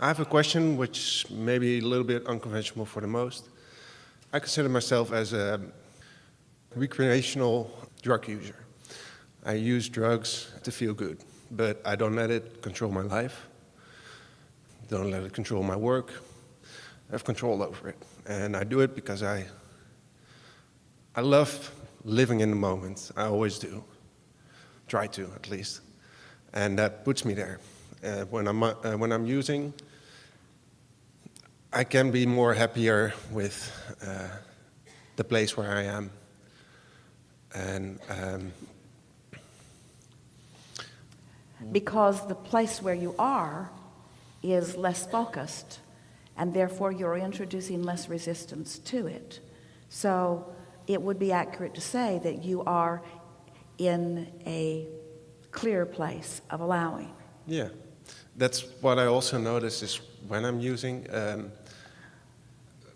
I have a question which may be a little bit unconventional for the most. I consider myself as a recreational drug user. I use drugs to feel good, but I don't let it control my life. Don't let it control my work. I have control over it. And I do it because I love living in the moment. I always do. Try to, at least. And that puts me there. When I'm using, I can be more happier with the place where I am. And because the place where you are is less focused, and therefore you're introducing less resistance to it. So it would be accurate to say that you are in a clear place of allowing. Yeah, that's what I also notice is when I'm using,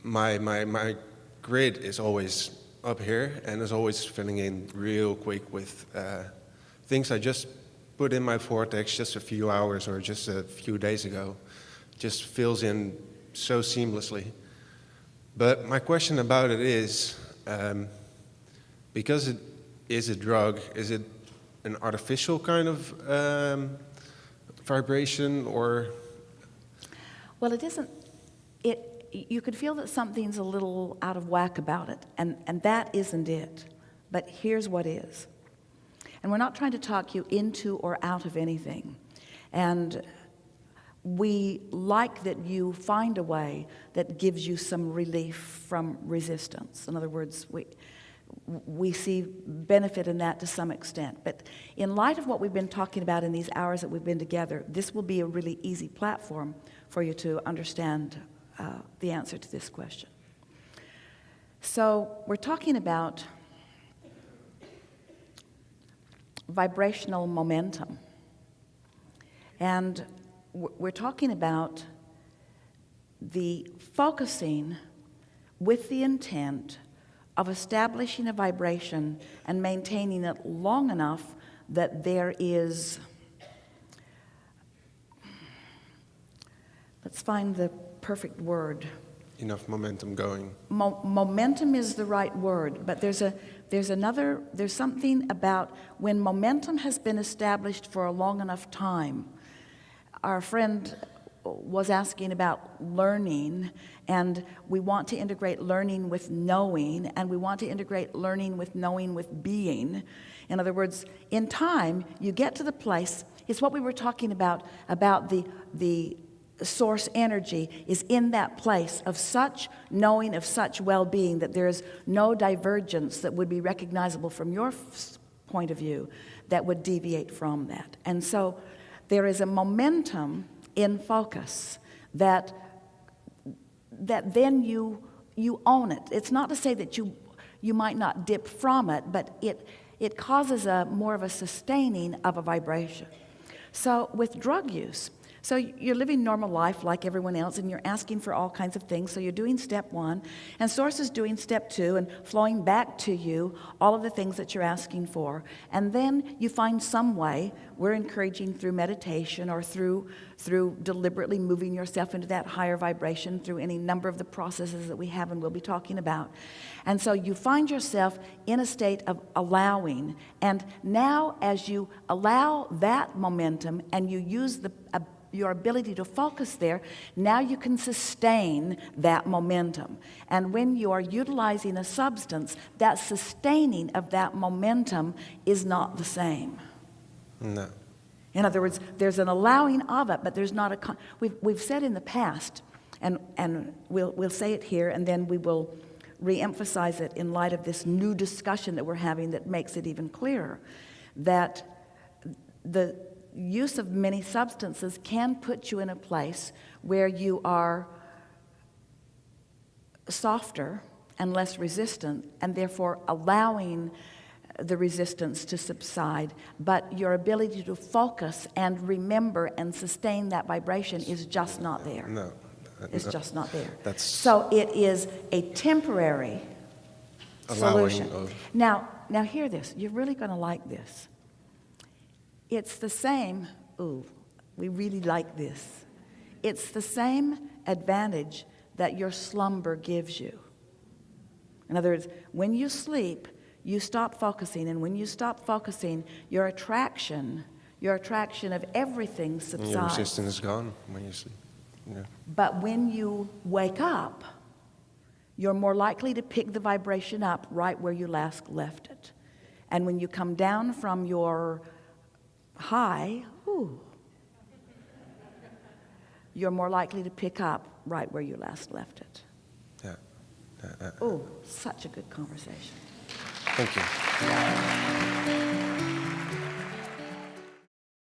my grid is always up here and is always filling in real quick with things I just put in my Vortex just a few hours or just a few days ago. Just fills in so seamlessly. But my question about it is, because it is a drug, is it an artificial kind of vibration or? Well, it isn't. You could feel that something's a little out of whack about it, and that isn't it. But here's what is. And we're not trying to talk you into or out of anything. And we like that you find a way that gives you some relief from resistance. In other words, we see benefit in that to some extent. But in light of what we've been talking about in these hours that we've been together, this will be a really easy platform for you to understand the answer to this question. So we're talking about vibrational momentum. And we're talking about the focusing with the intent of establishing a vibration and maintaining it long enough that there is, let's find the perfect word. Enough momentum going. Momentum is the right word, but there's something about when momentum has been established for a long enough time. Our friend was asking about learning, and we want to integrate learning with knowing, and we want to integrate learning with knowing with being. In other words, in time, you get to the place, it's what we were talking about the source energy is in that place of such knowing, of such well-being, that there is no divergence that would be recognizable from your point of view that would deviate from that. And so there is a momentum in focus that then you own it. It's not to say that you might not dip from it, but it causes more of a sustaining of a vibration. So with drug use, so you're living normal life like everyone else, and you're asking for all kinds of things. So you're doing step one, and Source is doing step two and flowing back to you all of the things that you're asking for. And then you find some way, we're encouraging through meditation or through deliberately moving yourself into that higher vibration through any number of the processes that we have and we'll be talking about. And so you find yourself in a state of allowing. And now as you allow that momentum and you use your ability to focus there, now you can sustain that momentum. And when you are utilizing a substance, that sustaining of that momentum is not the same. No. In other words, there's an allowing of it, but there's not we've said in the past, and we'll say it here, and then we will re-emphasize it in light of this new discussion that we're having that makes it even clearer, that the use of many substances can put you in a place where you are softer and less resistant, and therefore allowing the resistance to subside. But your ability to focus and remember and sustain that vibration is just not there. No. It's just not there. So it is a temporary solution. Now hear this. You're really going to like this. It's the same, we really like this. It's the same advantage that your slumber gives you. In other words, when you sleep, you stop focusing, and when you stop focusing, your attraction of everything And subsides. your resistance is gone when you sleep. Yeah. But when you wake up, you're more likely to pick the vibration up right where you last left it. And when you come down from your high, you're more likely to pick up right where you last left it. Yeah. Oh, such a good conversation. Thank you.